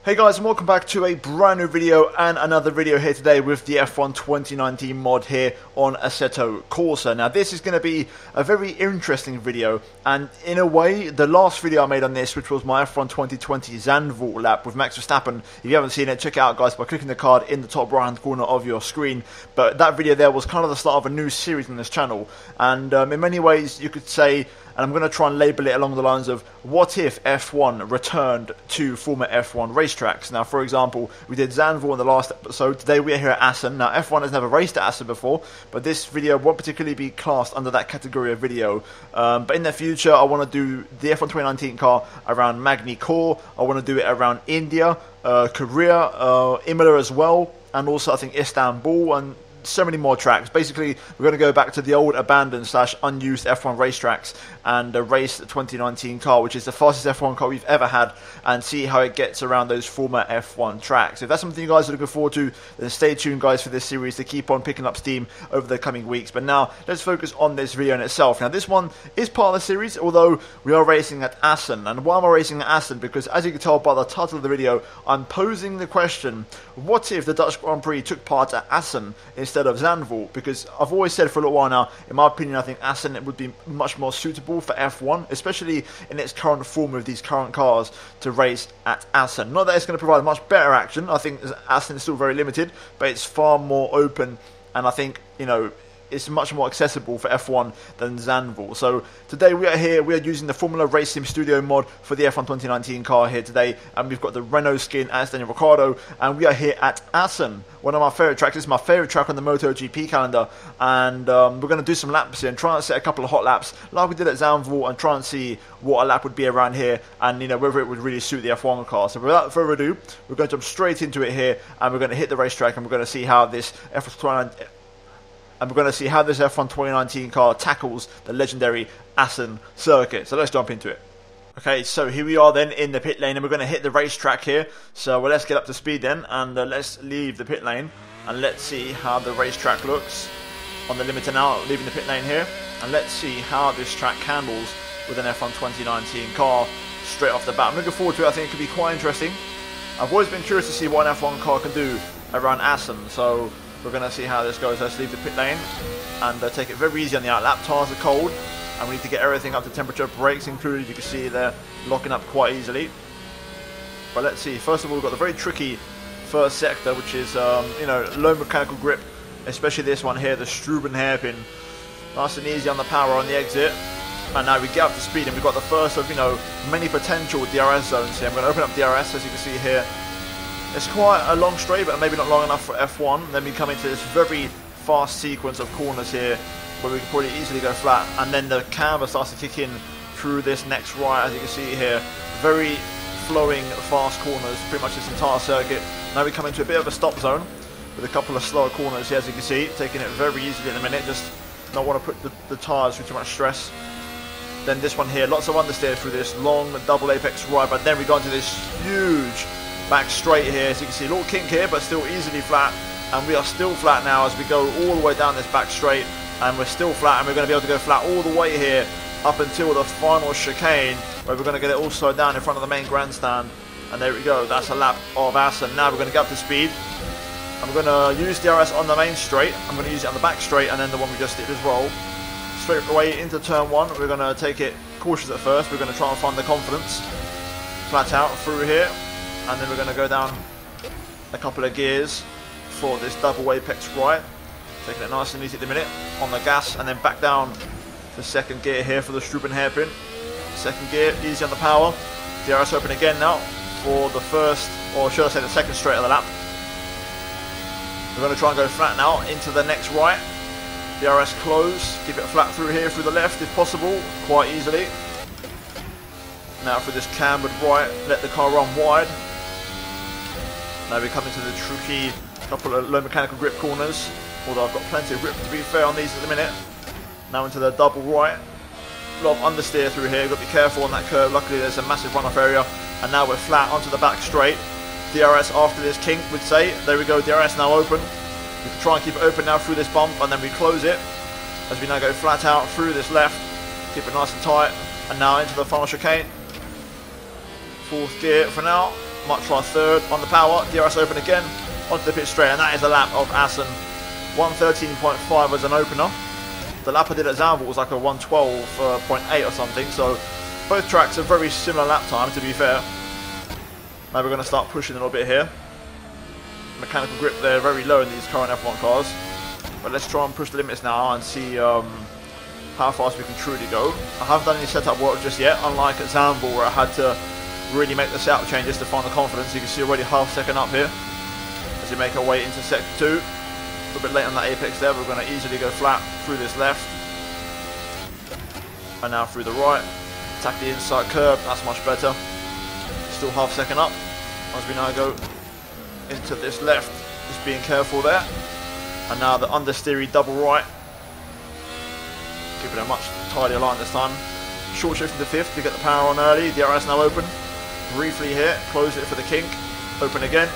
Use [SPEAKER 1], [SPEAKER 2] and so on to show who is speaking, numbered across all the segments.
[SPEAKER 1] Hey guys, and welcome back to a brand new video and another video here today with the F1 2019 mod here on Assetto Corsa. Now this is going to be a very interesting video, and in a way the last video I made on this, which was my F1 2020 Zandvoort lap with Max Verstappen, if you haven't seen it, check it out guys by clicking the card in the top right hand corner of your screen. But that video there was kind of the start of a new series on this channel, and in many ways you could say, and I'm going to try and label it along the lines of, what if F1 returned to former F1 racetracks? Now, for example, we did Zandvoort in the last episode. Today we are here at Assen. Now, F1 has never raced at Assen before, but this video won't particularly be classed under that category of video. But in the future, I want to do the F1 2019 car around Magny Cours. I want to do it around India, Korea, Imola as well, and also I think Istanbul, and so many more tracks. Basically, we're going to go back to the old abandoned / unused F1 racetracks and race the 2019 car, which is the fastest F1 car we've ever had, and see how it gets around those former F1 tracks. If that's something you guys are looking forward to, then stay tuned guys for this series to keep on picking up steam over the coming weeks. But now, let's focus on this video in itself. Now, this one is part of the series, although we are racing at Assen. And why am I racing at Assen? Because as you can tell by the title of the video, I'm posing the question, what if the Dutch Grand Prix took part at Assen instead of Zandvoort? Because I've always said for a little while now, in my opinion, I think Assen would be much more suitable for F1, especially in its current form with these current cars, to race at Assen. Not that it's going to provide much better action. I think Assen is still very limited, but it's far more open, and I think, you know, it's much more accessible for F1 than Zandvoort. So today we are here, we are using the Formula Race Sim Studio mod for the F1 2019 car here today, and we've got the Renault skin as Daniel Ricciardo, and we are here at Assen, one of my favourite tracks. This is my favourite track on the MotoGP calendar, and we're going to do some laps here and try and set a couple of hot laps like we did at Zandvoort, and try and see what a lap would be around here, and you know, whether it would really suit the F1 car. So without further ado, we're going to jump straight into it here, and we're going to hit the racetrack, and we're going to see how this F1 2019 car tackles the legendary Assen circuit. So let's jump into it. Okay, so here we are then in the pit lane, and we're going to hit the racetrack here. So let's get up to speed then, and let's leave the pit lane, and let's see how the racetrack looks on the limiter now, leaving the pit lane here. And let's see how this track handles with an F1 2019 car straight off the bat. I'm looking forward to it. I think it could be quite interesting. I've always been curious to see what an F1 car can do around Assen, so we're going to see how this goes. Let's leave the pit lane and take it very easy on the outlap. Tyres are cold, and we need to get everything up to temperature. Brakes included, you can see they're locking up quite easily. But let's see. First of all, we've got the very tricky first sector, which is you know, low mechanical grip, especially this one here, the Struben hairpin. Nice and easy on the power on the exit. And now we get up to speed, and we've got the first of, you know, many potential DRS zones here. I'm going to open up DRS, as you can see here. It's quite a long straight, but maybe not long enough for F1. Then we come into this very fast sequence of corners here, where we can probably easily go flat. And then the camber starts to kick in through this next right, as you can see here. Very flowing, fast corners, pretty much this entire circuit. Now we come into a bit of a stop zone, with a couple of slower corners here, as you can see. Taking it very easily in a minute, just not want to put the tyres through too much stress. Then this one here, lots of understeer through this long double apex right, but then we go into this huge back straight here, as you can see, a little kink here, but still easily flat, and we are still flat now as we go all the way down this back straight, and we're still flat, and we're going to be able to go flat all the way here up until the final chicane, where we're going to get it all slowed down in front of the main grandstand. And there we go, that's a lap of Assen. Now we're going to get up to speed. I'm going to use DRS on the main straight, I'm going to use it on the back straight, and then the one we just did as well. Straight away into turn one, we're going to take it cautious at first. We're going to try and find the confidence, flat out through here. And then we're going to go down a couple of gears for this double apex right. Taking it nice and easy at the minute on the gas, and then back down to second gear here for the Struben hairpin. Second gear, easy on the power. DRS open again now for the first, or should I say the second straight of the lap. We're going to try and go flat now into the next right. DRS close, keep it flat through here, through the left if possible, quite easily. Now for this cambered right, let the car run wide. Now we come into the tricky couple of low mechanical grip corners, although I've got plenty of grip to be fair on these at the minute. Now into the double right, a lot of understeer through here, you've got to be careful on that curve. Luckily there's a massive runoff area, and now we're flat onto the back straight. DRS after this kink, we'd say. There we go, DRS now open. We can try and keep it open now through this bump, and then we close it as we now go flat out through this left. Keep it nice and tight, and now into the final chicane. Fourth gear for now. Might try third on the power. DRS open again. Onto the pit straight. And that is a lap of Assen. 113.5 as an opener. The lap I did at Zandvoort was like a 112.8 or something. So both tracks are very similar lap time, to be fair. Now we're going to start pushing a little bit here. Mechanical grip there, very low in these current F1 cars. But let's try and push the limits now and see how fast we can truly go. I haven't done any setup work just yet, unlike at Zandvoort where I had to really make the setup changes to find the confidence. You can see already half second up here as we make our way into sector 2. A little bit late on that apex there, but we're going to easily go flat through this left. And now through the right. Attack the inside curb, that's much better. Still half second up as we now go into this left. Just being careful there. And now the understeery double right. Keeping a much tidier line this time. Short shift into fifth to get the power on early. DRS now open. Briefly here, close it for the kink. Open again.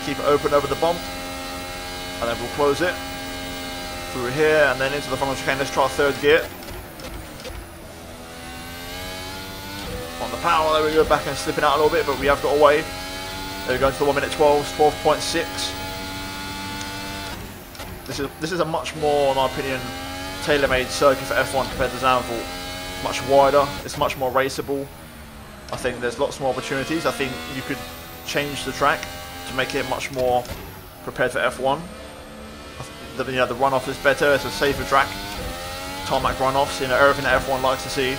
[SPEAKER 1] Keep it open over the bump. And then we'll close it. Through here and then into the front chicane. Let's try third gear. On the power, there we go, back and slipping out a little bit, but we have got away. There we go into the 1 minute 12s, 12.6. This is a much more, in my opinion, tailor-made circuit for F1 compared to Zandvoort. Much wider, it's much more raceable. I think there's lots more opportunities. I think you could change the track to make it much more prepared for F1. The runoff is better, it's a safer track. Tarmac runoffs, everything that F1 likes to see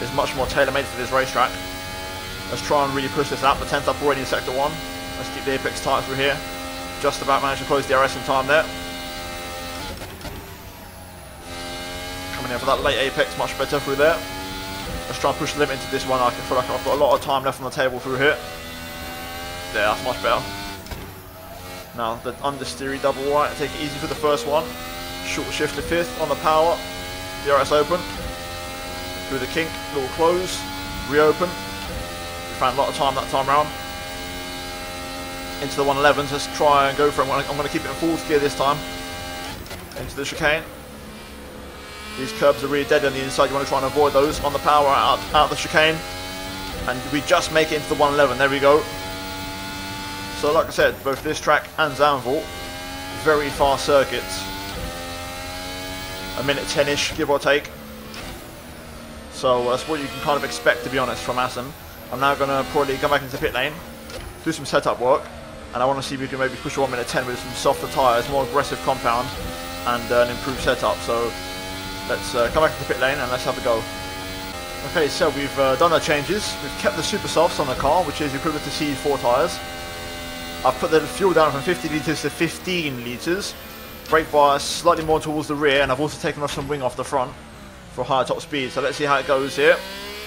[SPEAKER 1] is much more tailor-made for this racetrack. Let's try and really push this out. The 10th up already in sector 1. Let's keep the apex tight through here. Just about managed to close the DRS in time there. Coming in for that late apex, much better through there. Let's try and push the limit into this one. I feel like I've got a lot of time left on the table through here. Yeah, that's much better. Now the understeery double right. Take it easy for the first one. Short shift to fifth on the power. DRS open. Through the kink, little close, reopen. We found a lot of time that time round. Into the 111s, let's try and go for it. I'm going to keep it in fourth gear this time. Into the chicane. These curbs are really dead on the inside, you want to try and avoid those. On the power, out the chicane. And we just make it into the 111, there we go. So like I said, both this track and Zandvoort, very fast circuits. A minute 10-ish, give or take. So that's what you can kind of expect, to be honest, from Assen. I'm now going to probably come back into pit lane, do some setup work, and I want to see if we can maybe push a 1 minute 10 with some softer tyres, more aggressive compound, and an improved setup. So let's come back into pit lane and let's have a go. Okay, so we've done our changes. We've kept the super softs on the car, which is equivalent to C4 tyres. I've put the fuel down from 50 litres to 15 litres. Brake bias slightly more towards the rear, and I've also taken off some wing off the front for higher top speed. So let's see how it goes here.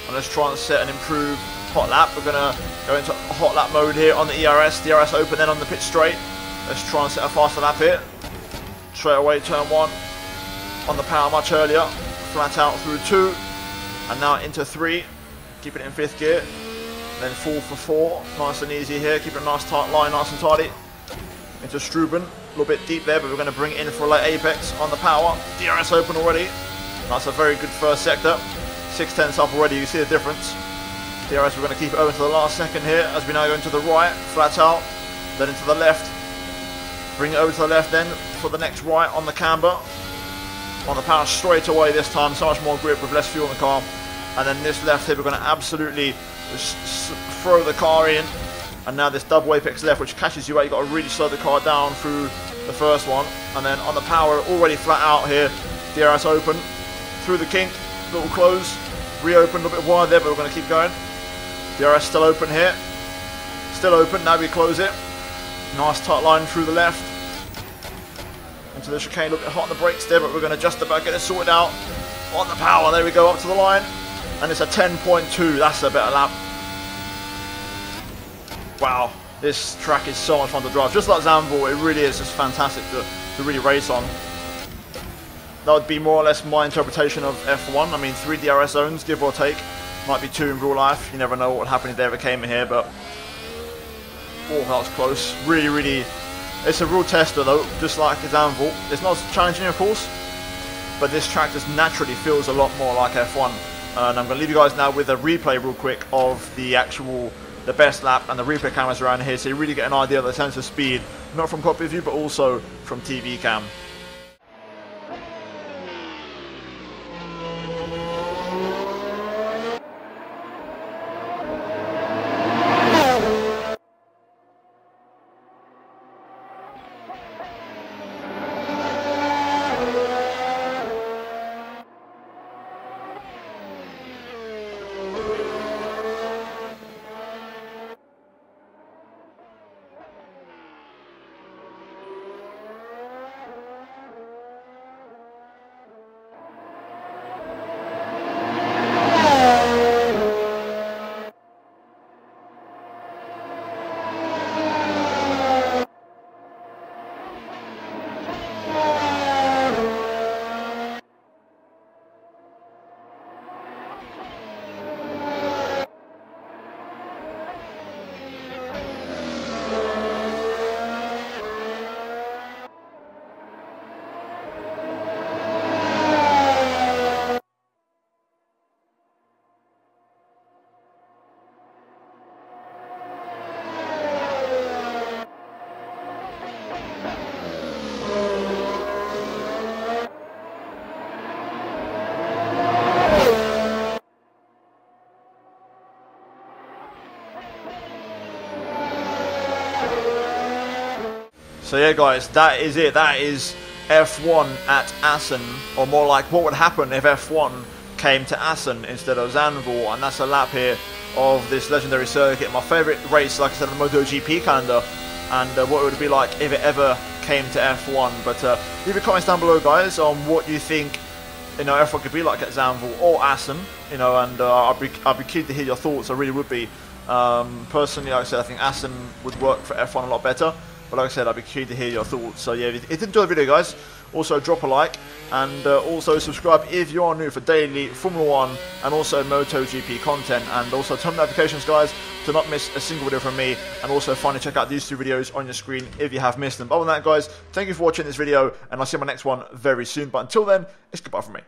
[SPEAKER 1] And let's try and set an improved hot lap. We're going to go into hot lap mode here on the ERS. DRS open then on the pit straight. Let's try and set a faster lap here. Straight away, turn 1. On the power much earlier. Flat out through 2. And now into 3. Keeping it in 5th gear. Then 4 for 4. Nice and easy here. Keeping a nice tight line, nice and tidy. Into Struben. A little bit deep there, but we're going to bring it in for a late apex on the power. DRS open already. That's a very good first sector. 6/10 up already, you see the difference. DRS, we're going to keep it over to the last second here as we now go into the right, flat out, then into the left. Bring it over to the left then for the next right on the camber. On the power straight away this time, so much more grip with less fuel in the car. And then this left here, we're going to absolutely just throw the car in. And now this double apex left, which catches you out, you've got to really slow the car down through the first one. And then on the power, already flat out here, DRS open. Through the kink, little close, reopen, a little bit wide there, but we're going to keep going. DRS still open here, still open, now we close it. Nice tight line through the left. Into the chicane, a little bit hot on the brakes there, but we're going to just about get it sorted out. On the power, there we go, up to the line. And it's a 10.2, that's a better lap. Wow, this track is so much fun to drive. Just like Zandvoort, it really is just fantastic to really race on. That would be more or less my interpretation of F1. I mean, 3 DRS zones, give or take. Might be 2 in real life. You never know what would happen if they ever came in here, but... oh, that was close. Really, really... it's a real tester, though, just like Zandvoort. It's not as challenging, of course, but this track just naturally feels a lot more like F1. And I'm going to leave you guys now with a replay real quick of the actual the best lap and the replay cameras around here, so you really get an idea of the sense of speed, not from cockpit view, but also from TV cam. So yeah guys, that is it. That is F1 at Assen, or more like what would happen if F1 came to Assen instead of Zandvoort. And that's a lap here of this legendary circuit. My favourite race, like I said, on the MotoGP calendar, and what it would be like if it ever came to F1. But leave your comments down below, guys, on what you think, you know, F1 could be like at Zandvoort or Assen, you know, and I'd be keen to hear your thoughts. I really would be. Personally, like I said, I think Assen would work for F1 a lot better. But like I said, I'd be keen to hear your thoughts. So yeah, if you did enjoy the video, guys, also drop a like, and also subscribe if you are new for daily Formula 1 and also MotoGP content, and also turn on notifications, guys, to not miss a single video from me, and also finally check out these two videos on your screen if you have missed them. But other than that, guys, thank you for watching this video, and I'll see you in my next one very soon. But until then, it's goodbye from me.